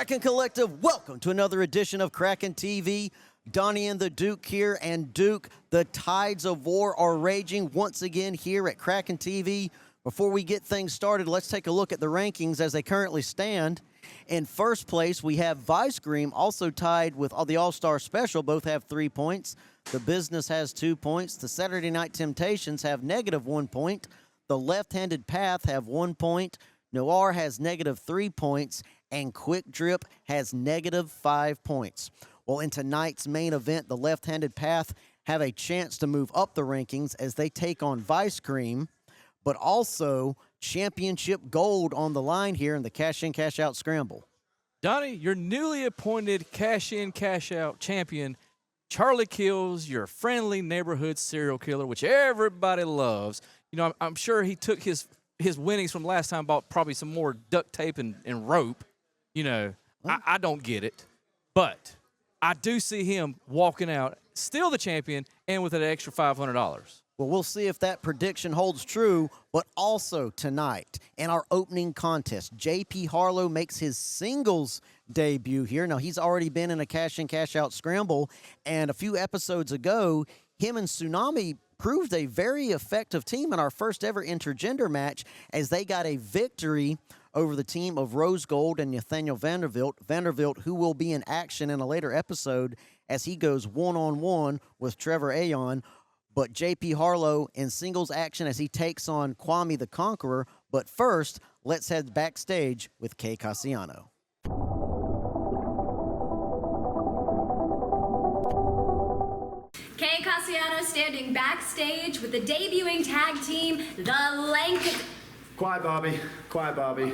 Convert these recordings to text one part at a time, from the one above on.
Kraken Collective, welcome to another edition of Kraken TV. Donnie and the Duke here, and Duke, the tides of war are raging once again here at Kraken TV. Before we get things started, let's take a look at the rankings as they currently stand. In first place, we have Vice Cream, also tied with the All-Star Special. Both have 3 points. The Business has 2 points. The Saturday Night Temptations have -1 point. The Left-Handed Path have 1 point. Noir has -3 points. And Quick Drip has -5 points. Well, in tonight's main event, the Left-Handed Path have a chance to move up the rankings as they take on Vice Cream, but also championship gold on the line here in the cash-in, cash-out scramble. Donnie, your newly appointed cash-in, cash-out champion, Charlie Kills, your friendly neighborhood serial killer, which everybody loves. You know, I'm sure he took his winnings from last time, bought probably some more duct tape and rope. You know, I don't get it, but I do see him walking out, still the champion, and with an extra $500. Well, we'll see if that prediction holds true, but also tonight in our opening contest, JP Harlo makes his singles debut here. Now, he's already been in a cash-in, cash-out scramble, and a few episodes ago, him and Tsunami proved a very effective team in our first ever intergender match as they got a victory over the team of Rose Gold and Nathaniel Vanderbilt, who will be in action in a later episode as he goes one-on-one with Trevor Ayon. But JP Harlo in singles action as he takes on Kwame the Conqueror. But first, let's head backstage with Kay Cassiano. Kay Cassiano standing backstage with the debuting tag team, the Lank... Quiet, Barbie. Quiet, Barbie.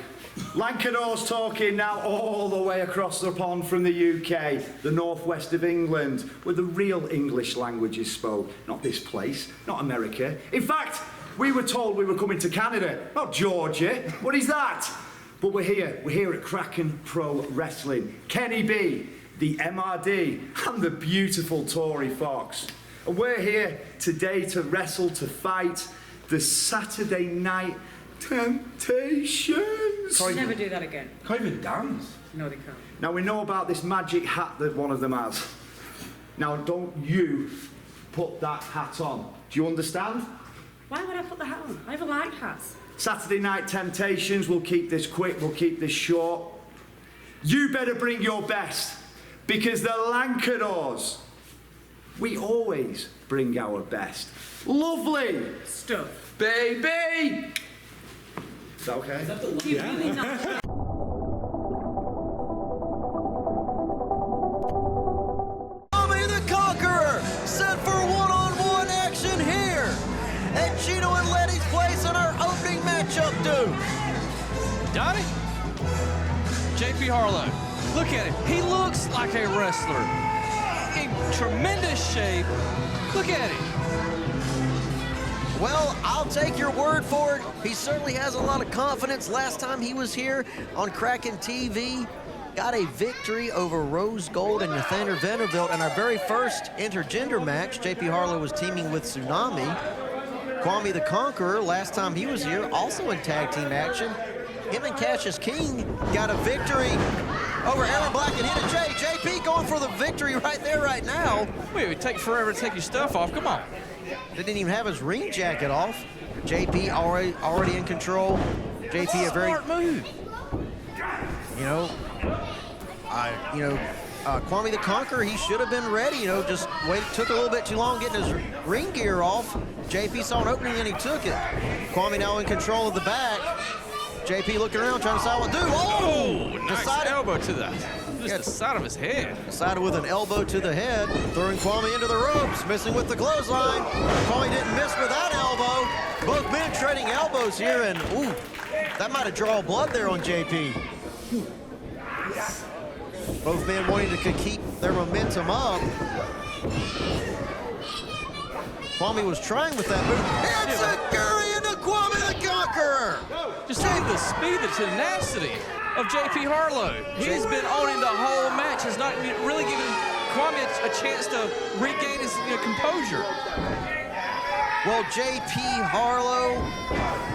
Lancador's talking now all the way across the pond from the UK, the northwest of England, where the real English language is spoke. Not this place, not America. In fact, we were told we were coming to Canada, not Georgia. What is that? But we're here at Kraken Pro Wrestling. Kenny B, the MRD, and the beautiful Tori Fox. And we're here today to wrestle, to fight the Saturday Night Temptations. Can't never do that again. Can't even dance. No, they can't. Now we know about this magic hat that one of them has. Now don't you put that hat on. Do you understand? Why would I put the hat on? I have a light hat. Saturday Night Temptations, we'll keep this quick, we'll keep this short. You better bring your best, because the Lancadors, we always bring our best. Lovely Stuff. baby! Is that okay? Do you really not? Kwame the Conqueror set for one-on-one action here at Chino and Letty's place in our opening matchup, Duke. Donnie, JP Harlo, look at him. He looks like a wrestler. In tremendous shape. Look at him. Well, I'll take your word for it. He certainly has a lot of confidence. Last time he was here on Kraken TV, got a victory over Rose Gold and Nathaniel Vanderbilt in our very first intergender match. JP Harlo was teaming with Tsunami. Kwame the Conqueror, last time he was here, also in tag team action. Him and Cassius King got a victory over Aaron Black and Hidden J. JP going for the victory right there, right now. Wait, it would take forever to take your stuff off. Come on. Didn't even have his ring jacket off. JP already in control. JP a very smart move. Kwame the Conqueror, he should have been ready. Just took a little bit too long getting his ring gear off. JP saw an opening and he took it. Kwame now in control of the back. JP looking around trying to decide what to do. Oh, nice decided, elbow to the side of his head. Decided with an elbow to the head, throwing Kwame into the ropes, missing with the clothesline. Kwame didn't miss with that elbow. Both men trading elbows here, and ooh, that might have drawn blood there on JP. Both men wanting to keep their momentum up. Kwame was trying with that move. It's a Curry into Kwame the Conqueror. Just see the speed, the tenacity of JP Harlo. He's been owning the whole match. Has not really given Kwame a chance to regain his composure. Well, JP Harlo,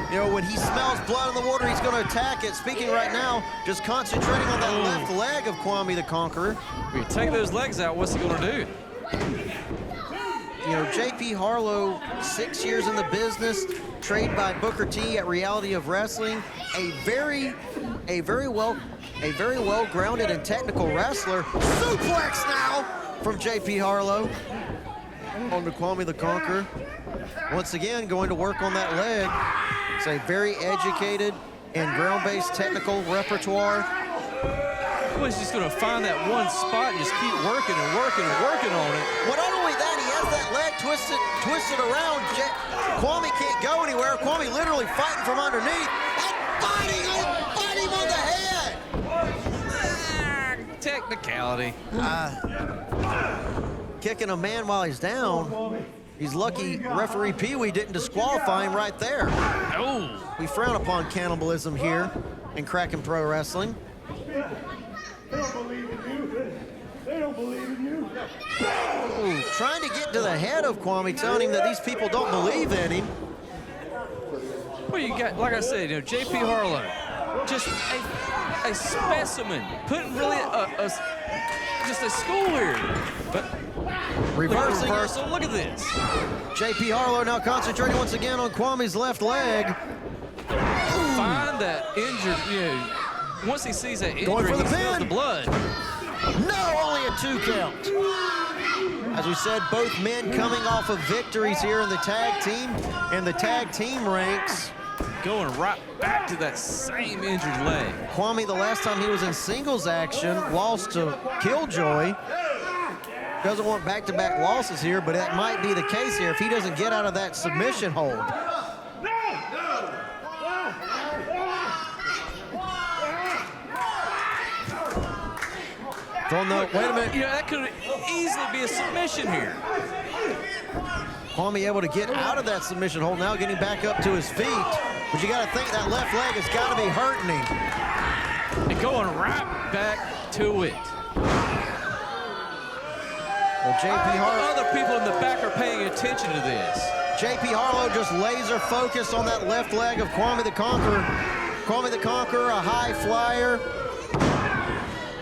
you know, when he smells blood in the water, he's going to attack it. Speaking right now, just concentrating on that left leg of Kwame the Conqueror. If you take those legs out, what's he going to do? You know, JP Harlo, 6 years in the business, trained by Booker T at Reality of Wrestling, a very well-grounded and technical wrestler. Suplex now from JP Harlo on to Kwame the Conqueror. Once again, going to work on that leg. It's a very educated and ground-based technical repertoire. Well, he's just going to find that one spot and just keep working and working and working on it. Well, not only that, he has that leg twisted around. Kwame can't go anywhere. Kwame literally fighting from underneath and biting him on the head. Technicality. Kicking a man while he's down. He's lucky referee Pee Wee didn't disqualify him right there. Oh. We frown upon cannibalism here in Kraken Pro Wrestling. They don't believe in you. They don't believe in you. Ooh, trying to get to the head of Kwame, telling him that these people don't believe in him. Well, you got, like I said, you know, JP Harlo, just a specimen, putting really just a school here. But Reversing it. reversal, look at this. JP Harlo now concentrating once again on Kwame's left leg. Find that injured, you know, once he sees that Going injury, for the he smells pin. the blood. No, only a 2 count. As we said, both men coming off of victories here in the tag team and the tag team ranks. Going right back to that same injured leg. Kwame, the last time he was in singles action, lost to Killjoy. Doesn't want back-to-back losses here, but that might be the case here if he doesn't get out of that submission hold. Wait a minute. You know, that could easily be a submission here. Kwame able to get out of that submission hold, now getting back up to his feet. But you got to think that left leg has got to be hurting him. And going right back to it. Well, JP Harlo. Other people in the back are paying attention to this. JP Harlo just laser focused on that left leg of Kwame the Conqueror. Kwame the Conqueror, a high flyer.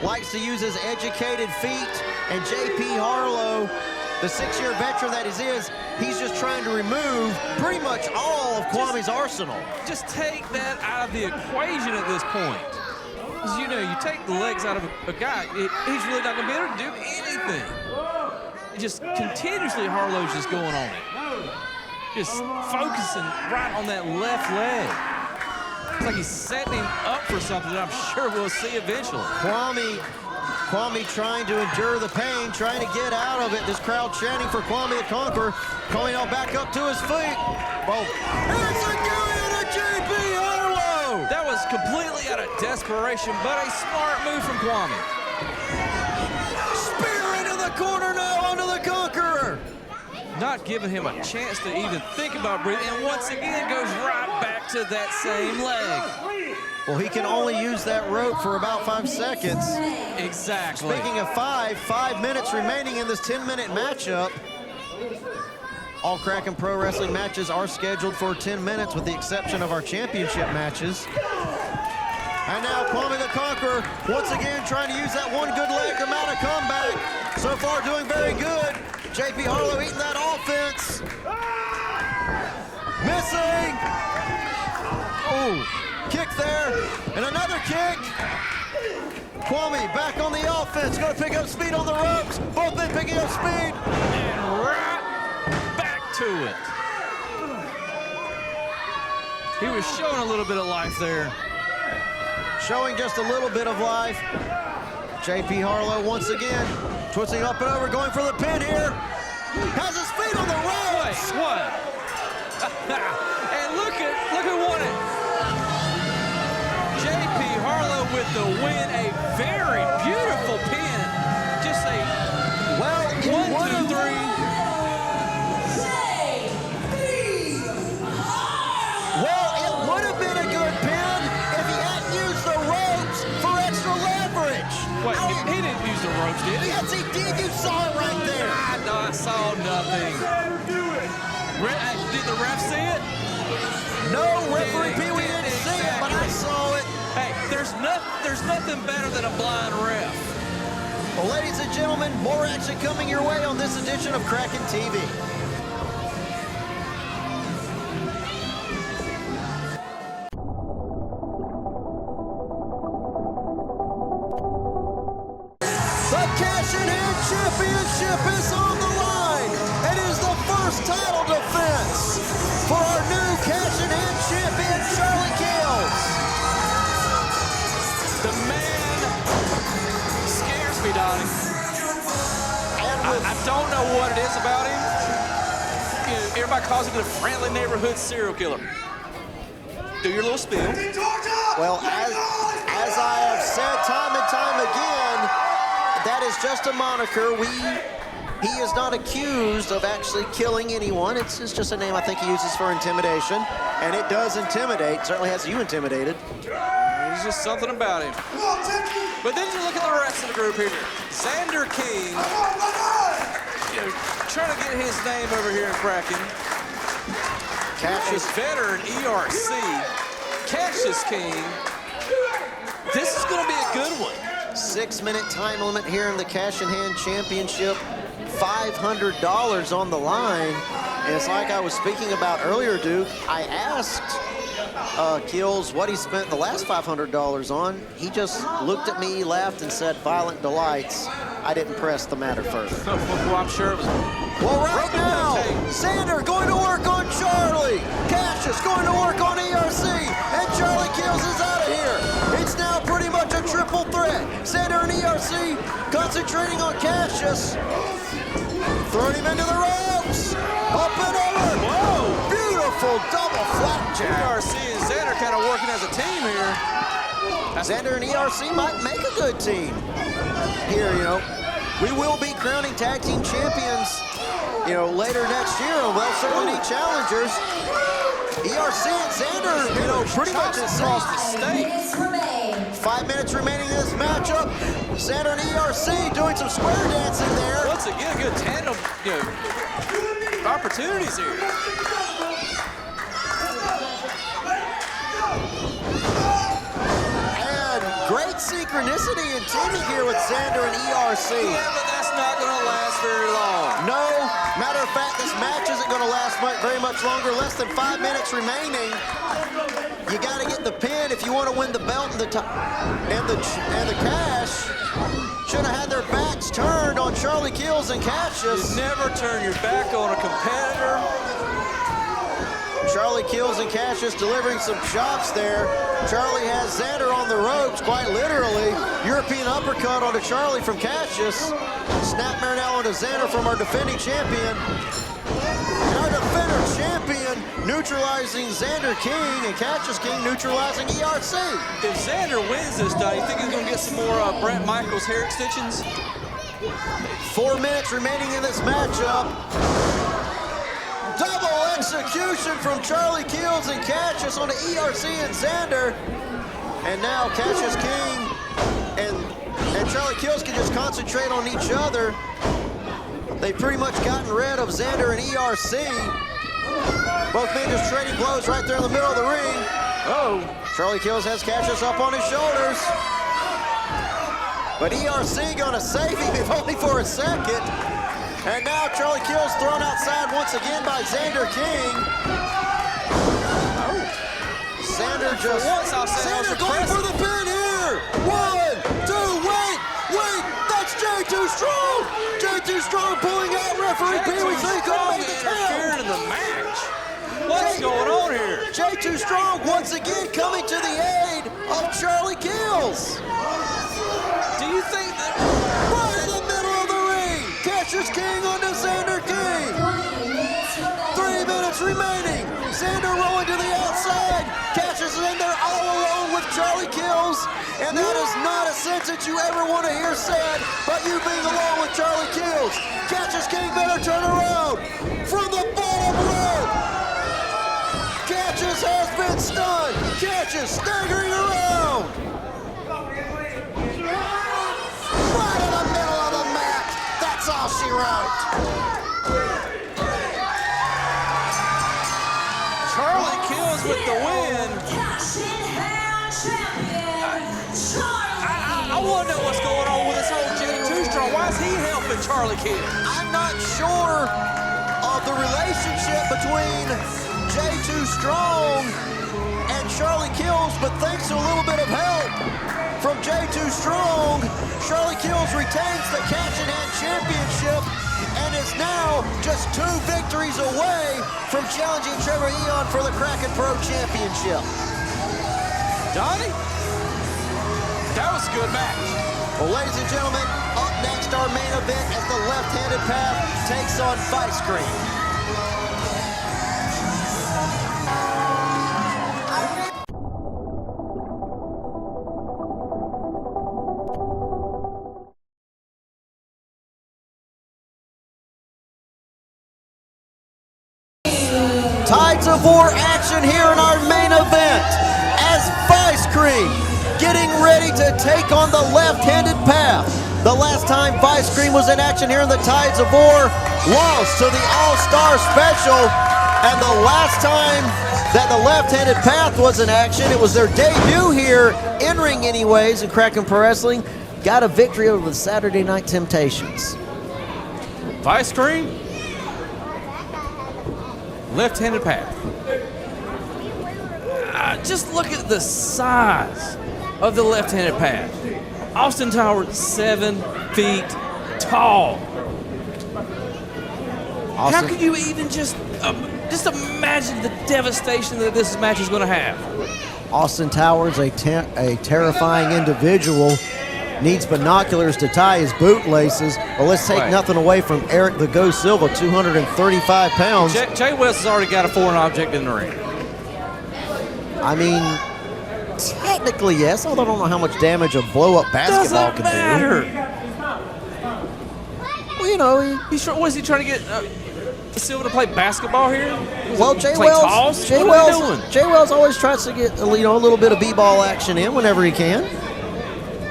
Likes to use his educated feet. And JP Harlo, the 6-year veteran that he is, he's just trying to remove pretty much all of Kwame's arsenal. Just take that out of the equation at this point. Because, you know, you take the legs out of a guy, he's really not going to be able to do anything. Just continuously, Harlo's just going on it. Just focusing right on that left leg. It's like he's setting him up for something that I'm sure we'll see eventually. Kwame trying to endure the pain, trying to get out of it. This crowd chanting for Kwame the Conqueror. Coming out back up to his feet. Well, it's a to JP Harlo! That was completely out of desperation, but a smart move from Kwame. Spear into the corner now onto the Conqueror. Not giving him a chance to even think about breathing, and once again goes right back to that same leg. Well, he can only use that rope for about 5 seconds. Exactly. Speaking of 5 minutes remaining in this 10-minute matchup. All Kraken Pro Wrestling matches are scheduled for 10 minutes with the exception of our championship matches. And now Kwame the Conqueror once again trying to use that one good leg to mount a comeback. So far doing very good. JP Harlo eating that offense. Missing. Oh, kick there. And another kick. Kwame back on the offense. Going to pick up speed on the ropes. Both men picking up speed. And right back to it. He was showing a little bit of life there. Showing just a little bit of life. JP Harlo once again twisting up and over, going for the pin here. Has his feet on the ropes. Wait, what? And look who won it. JP Harlo with the win, a very beautiful pin. Just a 1, 2, 3. Well, it would have been a good pin if he hadn't used the ropes for extra leverage. Wait, he didn't use the ropes, did he? Yes, he did. You saw it right there. I saw nothing. Did ref see it? No, referee Pee Wee didn't see it, but I saw it. Hey, there's nothing better than a blind ref. Well, ladies and gentlemen, more action coming your way on this edition of Kraken TV. The Cash in Hand Championship is on the line. It is the first title defense for our new Cash in Hand champion, Charlie Kills. The man scares me, Donnie. I don't know what it is about him. You know, everybody calls him the friendly neighborhood serial killer. Do your little spiel. Well, as I have said time and time again, that is just a moniker. He is not accused of actually killing anyone. It's just a name I think he uses for intimidation, and it does intimidate. Certainly has you intimidated. There's just something about him. But then you look at the rest of the group here. Xander King, you know, trying to get his name over here in Kraken. His veteran ERC, Cassius King. This is going to be a good one. 6-minute time limit here in the Cash in Hand Championship. $500 on the line. And it's like I was speaking about earlier, Duke. I asked Kills what he spent the last $500 on. He just looked at me, laughed, and said, "Violent delights." I didn't press the matter further. Well, I'm sure it was. Well, right now, Xander going to work on Charlie. Cassius going to work on ERC. And Charlie Kills is out of here. It's now pretty much a triple threat. Xander and ERC concentrating on Cassius. Throwing him into the ropes. Up and over. Whoa. Beautiful double flapjack. ERC and Xander kind of working as a team here. Xander and ERC might make a good team here, you know. We will be crowning tag team champions, you know, later next year, and we'll certainly need challengers. ERC and Xander, you know, pretty much across the state. 5 minutes remaining in this matchup. Xander and ERC doing some square dancing there. Once again, good tandem, you know, opportunities here. Great synchronicity and teaming here with Xander and ERC. Yeah, but that's not going to last very long. No, matter of fact, this match isn't going to last very much longer. Less than 5 minutes remaining. You got to get the pin if you want to win the belt and the cash. Should have had their backs turned on Charlie Kills and Cassius. You never turn your back on a competitor. Charlie Kills and Cassius delivering some chops there. Charlie has Xander on the ropes, quite literally. European uppercut onto Charlie from Cassius. Snap Marinello onto Xander from our defending champion. And our defender champion neutralizing Xander King, and Cassius King neutralizing ERC. If Xander wins this time, you think he's going to get some more Brent Michaels hair extensions? 4 minutes remaining in this matchup. Double execution from Charlie Kills and Cassius onto ERC and Xander. And now Cassius King and Charlie Kills can just concentrate on each other. They've pretty much gotten rid of Xander and ERC. Both men just trading blows right there in the middle of the ring. Oh, Charlie Kills has Cassius up on his shoulders. But ERC gonna save him, if only for a second. And now Charlie Kills thrown outside once again by Xander King. Oh. Xander just... Xander going for the pin here. 1, 2, wait. That's Jay Too Strong. Jay Too Strong pulling out referee Pee Wee saying gonna make the count. In the match. What's going on here? Jay Too Strong once again coming to the aid of Charlie Kills. Do you think that... Right in the middle of the ring. Cassius King onto Xander King. 3 minutes remaining. Xander rolling to the outside. Cassius is in there all alone with Charlie Kills. And that is not a sentence that you ever want to hear said, but you being alone with Charlie Kills. Cassius King better turn around. From the bottom rope. Cassius has been stunned. Cassius staggering around. Right in the middle of the mat. That's all she wrote. want to know what's going on with this whole J2 Strong. Why is he helping Charlie Kidd? I'm not sure of the relationship between J2 Strong and Charlie Kills, but thanks to a little bit of help from J2 Strong, Charlie Kills retains the Catch in Hand Championship and is now just 2 victories away from challenging Trevor Eon for the Kraken Pro Championship. Donnie? That was a good match. Well, ladies and gentlemen, up next, our main event as the left-handed path takes on Vice Cream. Tides of War action here in our main event as Vice Cream getting ready to take on the left-handed path. The last time Vice Cream was in action here in the Tides of War, lost to the All-Star Special, and the last time that the left-handed path was in action, it was their debut here, in ring anyways, in Kraken Pro Wrestling, got a victory over the Saturday Night Temptations. Vice Cream? Left-handed path. Just look at the size of the left-handed path. Austin Towers, 7 feet tall. How can you even just imagine the devastation that this match is going to have? Austin Towers, a terrifying individual, needs binoculars to tie his bootlaces. But let's take nothing away from Eric the Ghost Silva, 235 pounds. Jay West has already got a foreign object in the ring. I mean, technically yes, although I don't know how much damage a blow-up basketball can matter. do. Well, you know, Was he trying to get Silva to play basketball here? well, Jay Wells always tries to get a little bit of b-ball action in whenever he can.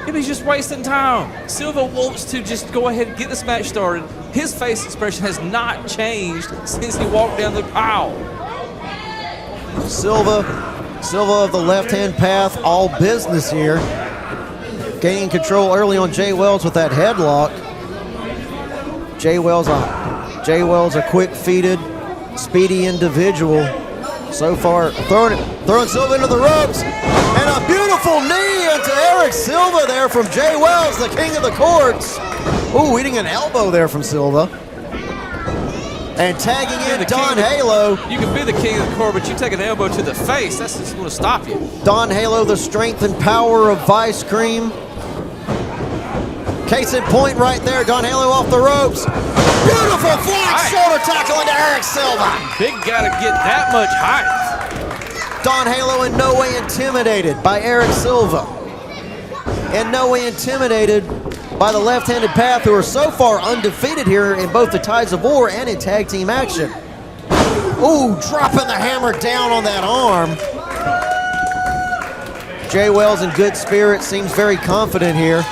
Yeah, he's just wasting time. Silva wants to just go ahead and get this match started. His face expression has not changed since he walked down the aisle. Silva of the left-hand path, all business here. Gaining control early on Jay Wells with that headlock. Jay Wells a quick-feeted, speedy individual. So far, throwing Silva into the ropes. And a beautiful knee into Eric Silva there from Jay Wells, the king of the courts. Ooh, eating an elbow there from Silva. And tagging in Don Halo. You can be the king of the court, but you take an elbow to the face, that's just going to stop you. Don Halo, the strength and power of Vice Cream. Case in point right there, Don Halo off the ropes. Beautiful flying shoulder tackle into Eric Silva. Big guy to get that much height. Don Halo in no way intimidated by Eric Silva. In no way intimidated by the left-handed path, who are so far undefeated here in both the Tides of War and in tag team action. Ooh, dropping the hammer down on that arm. Jay Wells in good spirits, seems very confident here.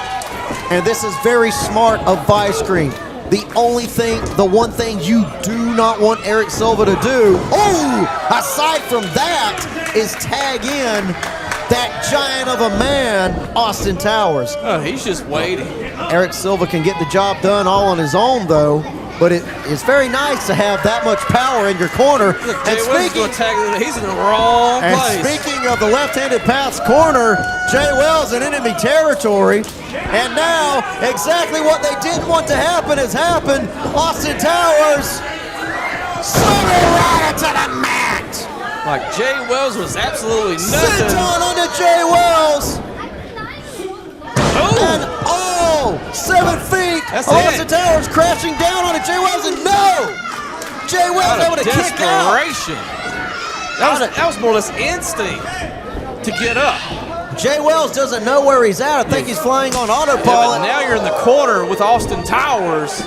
And this is very smart of Vice Cream. The one thing you do not want Eric Silva to do, aside from that, is tag in that giant of a man, Austin Towers. Oh, he's just waiting. Eric Silva can get the job done all on his own, though. But it's very nice to have that much power in your corner. Look, he's in the wrong place. And speaking of the left-handed path's corner, Jay Wells in enemy territory. And now, exactly what they didn't want to happen has happened. Austin Towers sliding right into the mat. Like Jay Wells was absolutely nothing. Senton onto Jay Wells. And 7 feet. That's Austin it. Towers crashing down on it. Jay Wells, and no! Jay Wells able to kick out. Desperation. That was more or less instinct to get up. Jay Wells doesn't know where he's at. I think he's flying on autopilot. Yeah, but now you're in the corner with Austin Towers.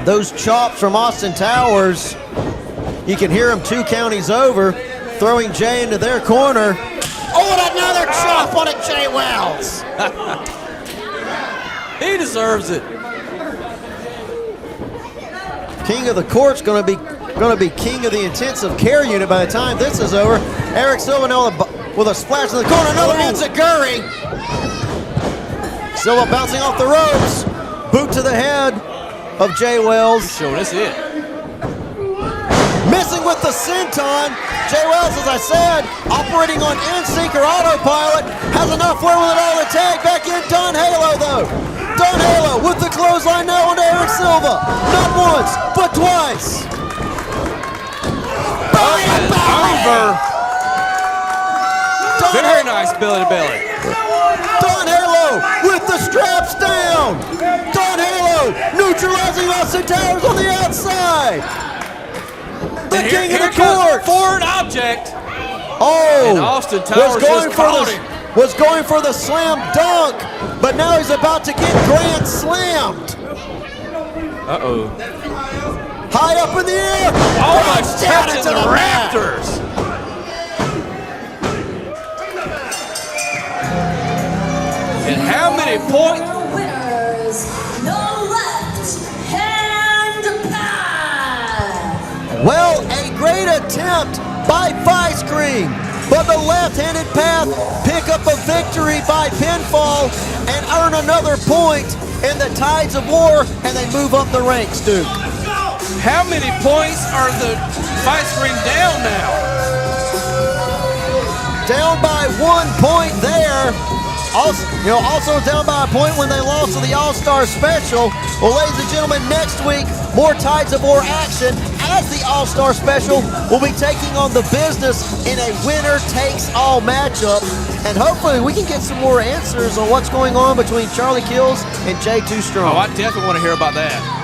Those chops from Austin Towers, you can hear him 2 counties over, throwing Jay into their corner. And another chop on it, Jay Wells. He deserves it. King of the Court's going to be king of the intensive care unit by the time this is over. Eric Silva with a splash in the corner. Another enziguri. Silva bouncing off the ropes. Boot to the head of Jay Wells. Show us it. Missing with the senton. Jay Wells, as I said, operating on NSYNC or autopilot, has enough wherewithal to tag back in Don Harlo, though. Don Harlo with the clothesline now on Aaron Silva. Not once, but twice. Over. Very nice belly to belly. Don Harlo with the straps down. Don Harlo neutralizing Austin Towers on the outside. The And king here of the comes court. Foreign object. Oh, And Austin Towers just caught him. was going for the slam dunk, but now he's about to get grand slammed. Uh-oh. High up in the air. Almost down touching into the mat. rafters. And how many points? Winners, the left hand path. Well, a great attempt by Vice Cream, but the left-handed path pick up a victory by pinfall and earn another point in the Tides of War, and they move up the ranks, Duke. How many points are the Vice Cream down now? Down by 1 point there. Also down by a point when they lost to the All-Star Special. Well, ladies and gentlemen, next week, more Tides of War action as the All-Star Special will be taking on the business in a winner-takes-all matchup. And hopefully we can get some more answers on what's going on between Charlie Kills and Jay Too Strong. Oh, I definitely want to hear about that.